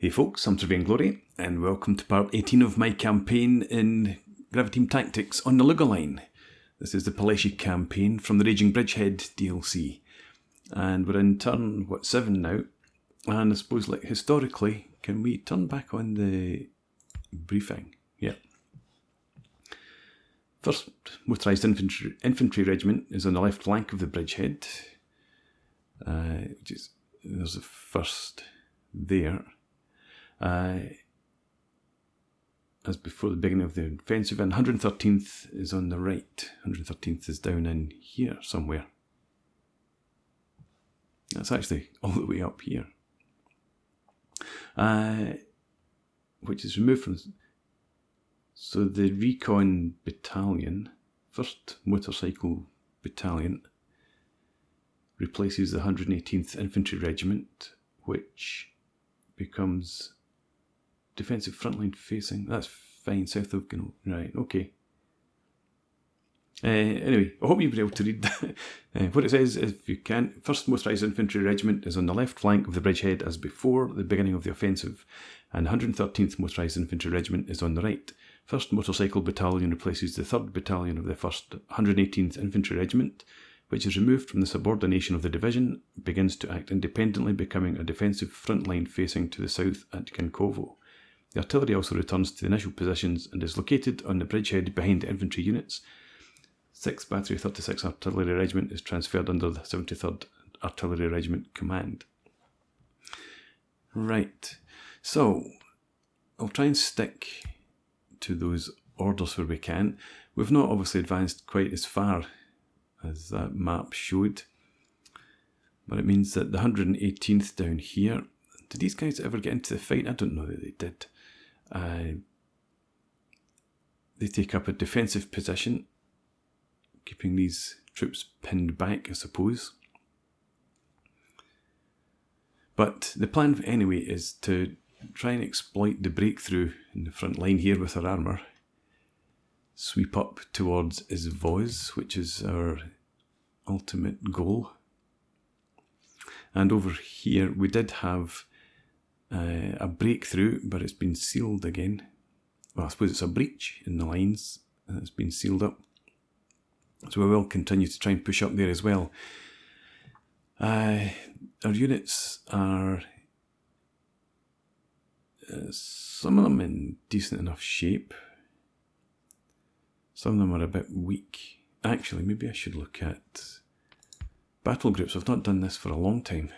Hey folks, I'm Surveying Glory, and welcome to part 18 of my campaign in Graviteam Tactics on the Luga line. This is the Peleshi campaign from the Raging Bridgehead DLC. And we're in turn, 7 now? And I suppose, historically, can we turn back on the briefing? Yeah. First motorised infantry regiment is on the left flank of the bridgehead. There's the first there. As before the beginning of the offensive, and 113th is on the right. 113th is down in here somewhere. That's actually all the way up here. Which is removed from... So the recon battalion, 1st Motorcycle Battalion, replaces the 118th Infantry Regiment, which becomes defensive frontline facing. That's fine, south of Gankovo. Right, okay. Anyway, I hope you'll be able to read that. What it says, if you can, 1st Motorised Infantry Regiment is on the left flank of the bridgehead as before the beginning of the offensive, and 113th Motorised Infantry Regiment is on the right. 1st Motorcycle Battalion replaces the 3rd Battalion of the 1st 118th Infantry Regiment, which is removed from the subordination of the division, begins to act independently, becoming a defensive front line facing to the south at Gankovo. The artillery also returns to the initial positions and is located on the bridgehead behind the infantry units. 6th Battery 36 Artillery Regiment is transferred under the 73rd Artillery Regiment command. Right, so I'll try and stick to those orders where we can. We've not obviously advanced quite as far as that map showed, but it means that the 118th down here, did these guys ever get into the fight? I don't know that they did. They take up a defensive position, keeping these troops pinned back, I suppose. But the plan anyway is to try and exploit the breakthrough in the front line here with our armour. Sweep up towards Izvoz, which is our ultimate goal. And over here we did have a breakthrough, but it's been sealed again. Well, I suppose it's a breach in the lines, and it's been sealed up. So we will continue to try and push up there as well. Our units are... some of them in decent enough shape. Some of them are a bit weak. Actually, maybe I should look at battle groups. I've not done this for a long time.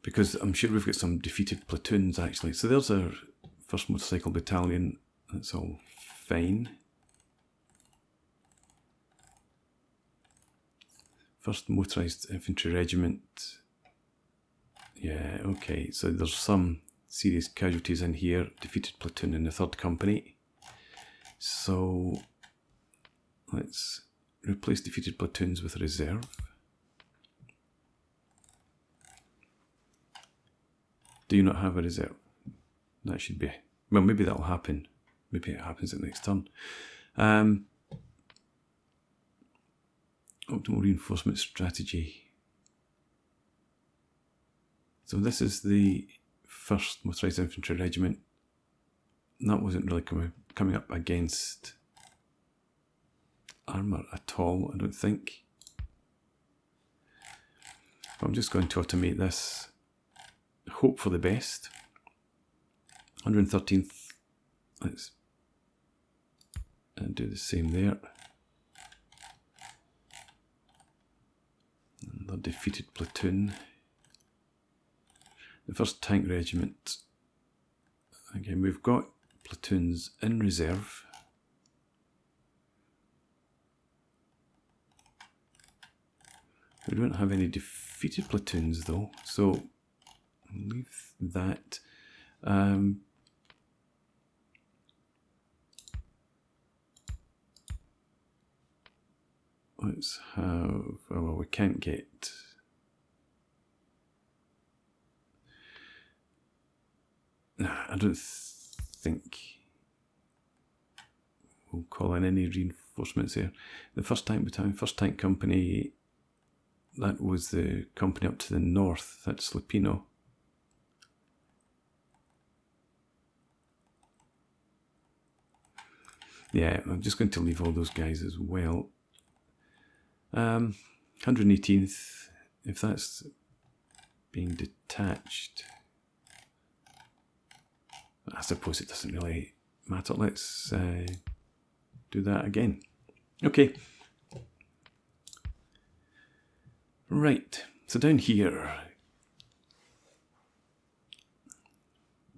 Because I'm sure we've got some defeated platoons, actually. So there's our 1st Motorcycle Battalion. That's all fine. 1st Motorised Infantry Regiment. Yeah, okay. So there's some serious casualties in here. Defeated platoon in the 3rd Company. So let's replace defeated platoons with a reserve. Do you not have a reserve? That should be... Well, maybe that'll happen. Maybe it happens at the next turn. Optimal reinforcement strategy. So this is the 1st Motorised Infantry Regiment. That wasn't really coming up against armour at all, I don't think. I'm just going to automate this. Hope for the best. 113th. Let's do the same there. Another defeated platoon. The 1st Tank Regiment. Again, we've got platoons in reserve. We don't have any defeated platoons though, so I'll leave that. Let's have... Oh, well, we can't get... I don't think we'll call in any reinforcements there. The 1st Tank Battalion, 1st Tank Company, that was the company up to the north. That's Lupino. Yeah, I'm just going to leave all those guys as well. 118th, if that's being detached, I suppose it doesn't really matter. Let's do that again. Okay. Right, so down here,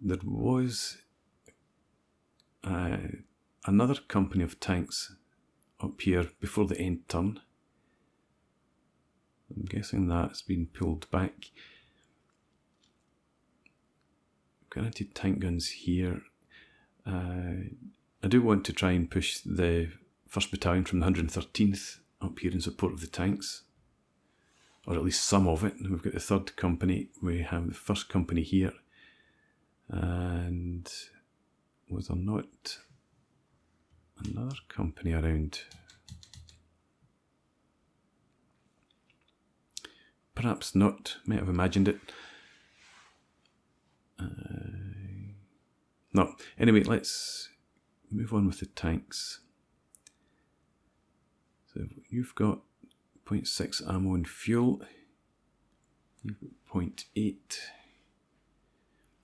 there was another company of tanks up here before the end turn. I'm guessing that's been pulled back. Granted tank guns here. I do want to try and push the 1st Battalion from the 113th up here in support of the tanks. Or at least some of it. We've got the 3rd company, we have the 1st company here. And was there not another company around? Perhaps not, might have imagined it. No, anyway, let's move on with the tanks. So you've got 0.6 ammo and fuel. You've got 0.8.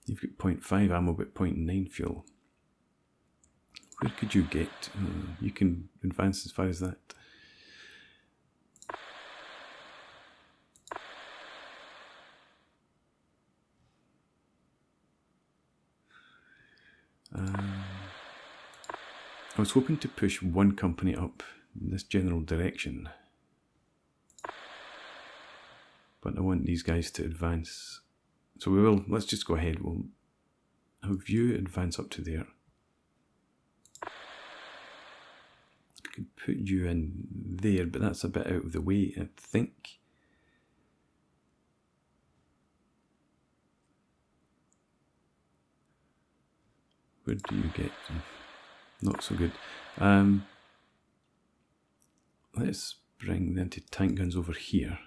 You've got 0.5 ammo but 0.9 fuel. Where could you get? You can advance as far as that. I was hoping to push one company up in this general direction, but I want these guys to advance. So we will, let's just go ahead, we'll have you advance up to there. I could put you in there, but that's a bit out of the way, I think. Where do you get? Not so good. Let's bring the anti-tank guns over here.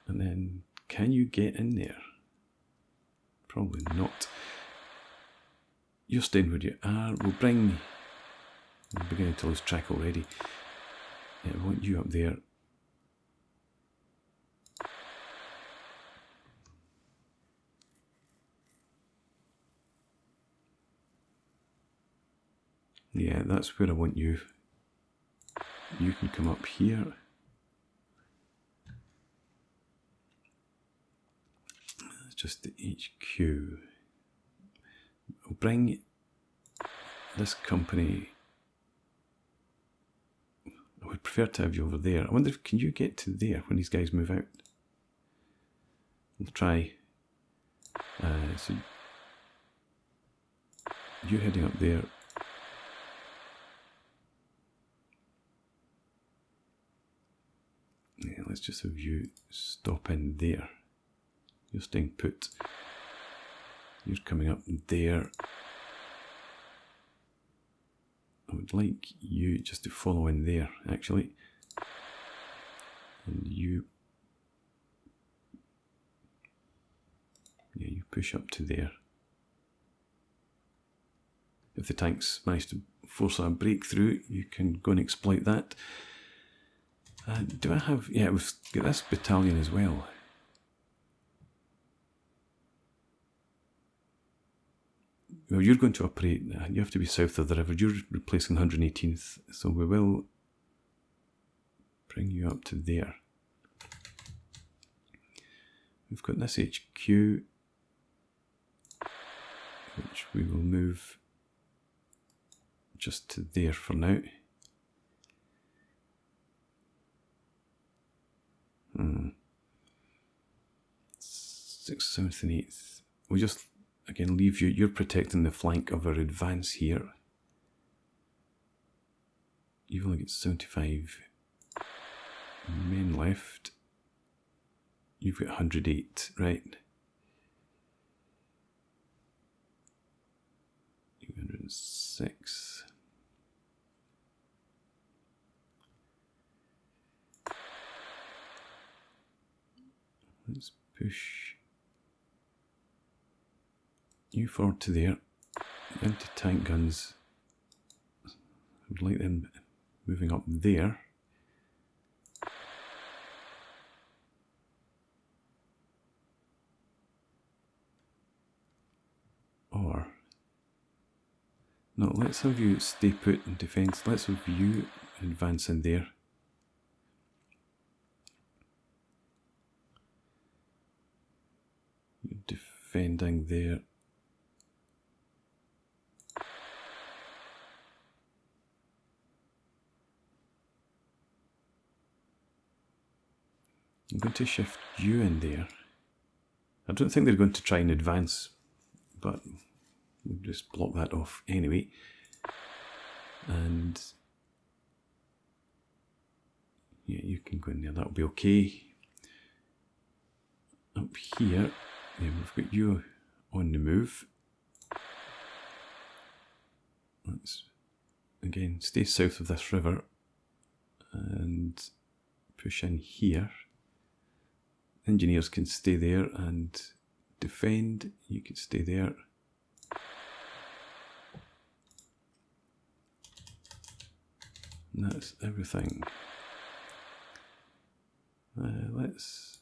And then, can you get in there? Probably not. You're staying where you are. We'll bring... I'm beginning to lose track already. Yeah, I want you up there. Yeah, that's where I want you. You can come up here. That's just the HQ. I'll bring this company. I would prefer to have you over there. I wonder if, can you get to there when these guys move out? We'll try. So you're heading up there. Yeah, let's just have you stop in there. You're staying put. You're coming up there. I would like you just to follow in there, actually. And you... yeah, you push up to there. If the tanks manage to force a breakthrough, you can go and exploit that. Do I have... yeah, we've got this battalion as well. Well, you're going to operate... you have to be south of the river. You're replacing 118th, so we will bring you up to there. We've got this HQ, which we will move just to there for now. 6th, 7th and 8th. We'll just, again, leave you. You're protecting the flank of our advance here. You've only got 75 men left. You've got 108, right? 206. 1 Let's push you forward to there, into tank guns. I would like them moving up there. Or, no, let's have you stay put in defence. Let's have you advance in there. You're defending there. I'm going to shift you in there. I don't think they're going to try and advance, but we'll just block that off anyway. And yeah, you can go in there, that'll be okay. Up here, yeah, we've got you on the move. Let's again stay south of this river and push in here. Engineers can stay there and defend. You can stay there. And that's everything. Let's...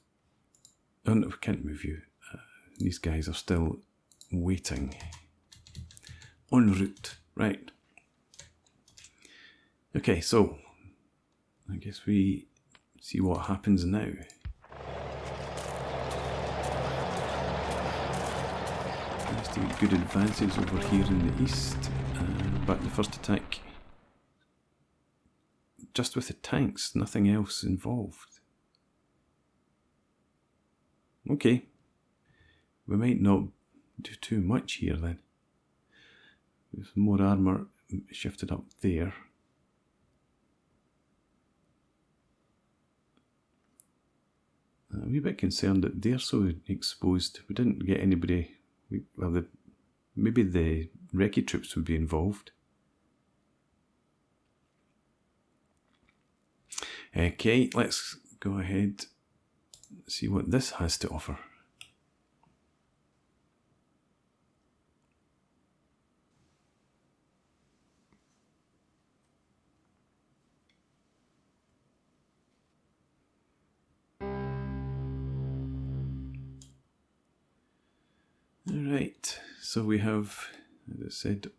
Oh no, we can't move you. These guys are still waiting. En route. Right. Okay, so I guess we see what happens now. To get good advances over here in the east, but the first attack just with the tanks, nothing else involved. Okay, we might not do too much here then. With more armour shifted up there. I'm a wee bit concerned that they're so exposed. We didn't get anybody. Well, maybe the recce troops would be involved. Okay, let's go ahead and see what this has to offer. Alright, so we have, as I said,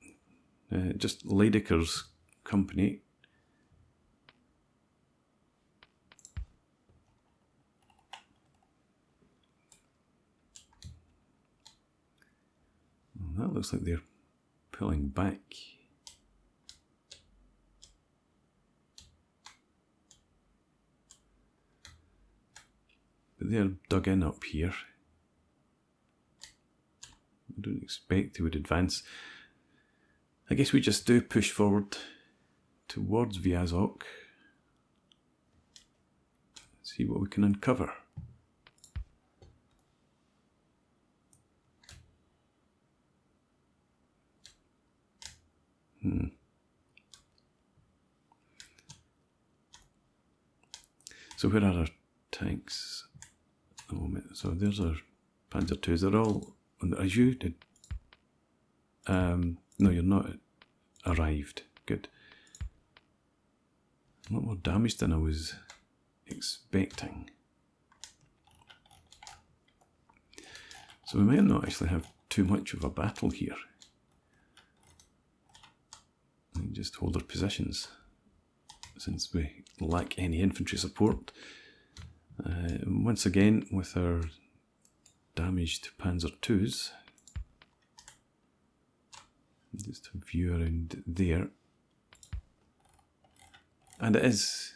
just Leidecker's company. Well, that looks like they're pulling back. But they're dug in up here. I don't expect they would advance. I guess we just do push forward towards Vyazok. See what we can uncover. So where are our tanks? Oh, so there's our Panzer IIs. They're all... As you did. No, you're not arrived. Good. A lot more damage than I was expecting. So we might not actually have too much of a battle here. And just hold our positions, since we lack any infantry support. Once again, with our damaged Panzer IIs. Just a view around there. And it is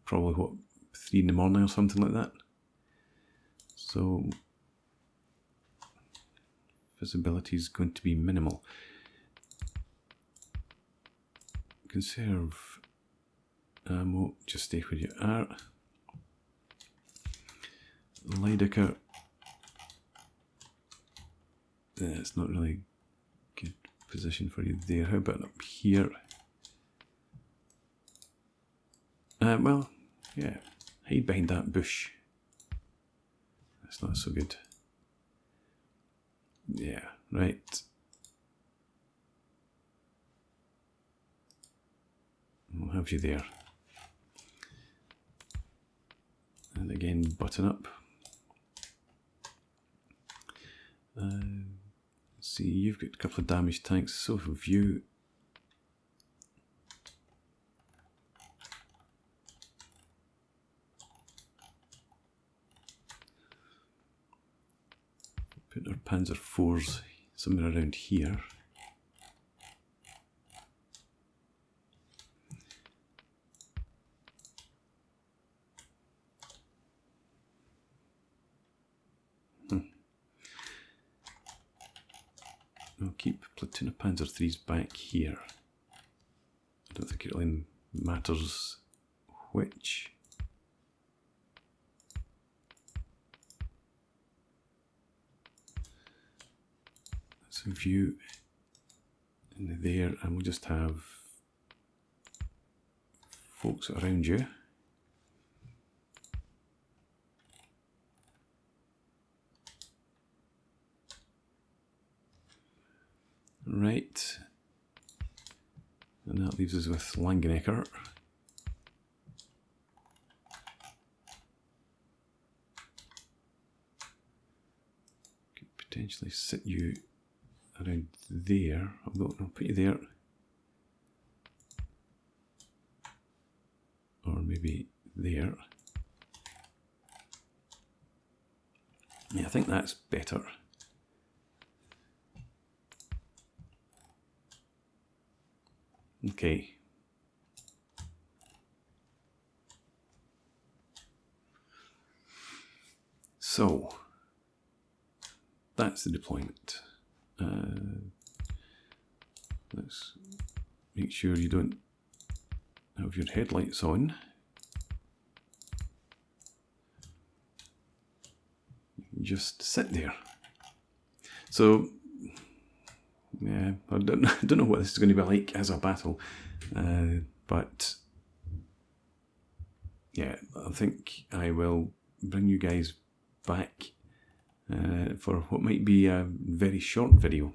probably, what, 3 in the morning or something like that. So visibility is going to be minimal. Conserve ammo, just stay where you are. Leidecker. It's not really a good position for you there. How about up here? Well, yeah, hide behind that bush. It's not so good. Yeah, right. We'll have you there. And again, button up. See, you've got a couple of damaged tanks, so have you. Put our Panzer IVs somewhere around here. I'll keep platoon of Panzer IIIs back here. I don't think it really matters which. That's a view in there, and we'll just have folks around you. Right, and that leaves us with Leidecker. Could potentially sit you around there. I'll put you there, or maybe there. Yeah, I think that's better. Okay. So, that's the deployment. Let's make sure you don't have your headlights on. Just sit there. So, yeah, I don't know what this is going to be like as a battle, but yeah, I think I will bring you guys back for what might be a very short video.